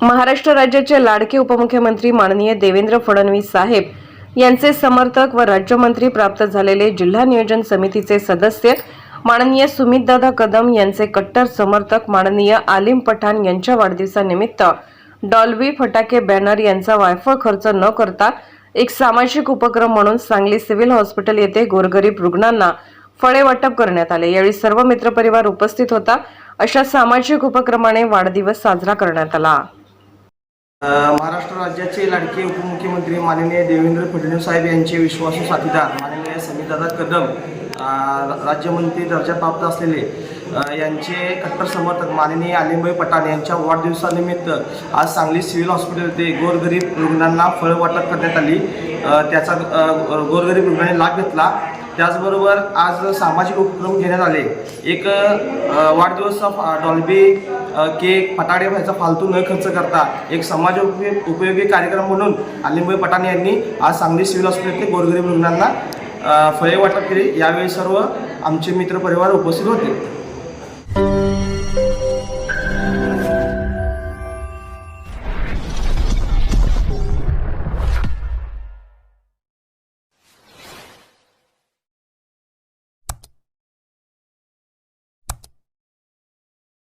महाराष्ट्र राज्याचे लाडके उपमुख्यमंत्री माननीय देवेंद्र फडणवीस साहेब यांचे समर्थक व राज्यमंत्री प्राप्त झालेले जिल्हा नियोजन समितीचे सदस्य माननीय सुमितदादा कदम यांचे कट्टर समर्थक माननीय आलिम पठाण यांच्या वाढदिवसानिमित्त डॉल्बी फटाके बॅनर यांचा वायफळ खर्च न करता एक सामाजिक उपक्रम म्हणून सांगली सिव्हिल हॉस्पिटल येथे गोरगरीब रुग्णांना फळे वाटप करण्यात आले। यावेळी सर्व मित्रपरिवार उपस्थित होता। अशा सामाजिक उपक्रमाने वाढदिवस साजरा करण्यात आला। महाराष्ट्र राज्याचे लाडके उपमुख्यमंत्री माननीय देवेंद्र फडणवीस साहेब यांचे विश्वासू साथीदार माननीय सुमितदादा कदम, राज्यमंत्री दर्जा प्राप्त असलेले यांचे कट्टर समर्थक माननीय आलिमभाई पठाण यांच्या वाढदिवसानिमित्त आज सांगली सिव्हिल हॉस्पिटल येथे गोरगरीब रुग्णांना फळ वाटप करण्यात आली। त्याचा गोरगरीब रुग्णांनी लाभ घेतला। त्याचबरोबर आज सामाजिक उपक्रम घेण्यात आले। एक वाढदिवसाचा डॉल्बी केक फटाके व्हायचा फालतू न खर्च करता एक समाज उपयोगी कार्यक्रम म्हणून आलिमभाई पठाण यांनी आज सांगली सिव्हिल हॉस्पिटल येथे गोरगरीब रुग्णांना फळे वाटप केले। यावेळी सर्व आमचे मित्रपरिवार उपस्थित होते।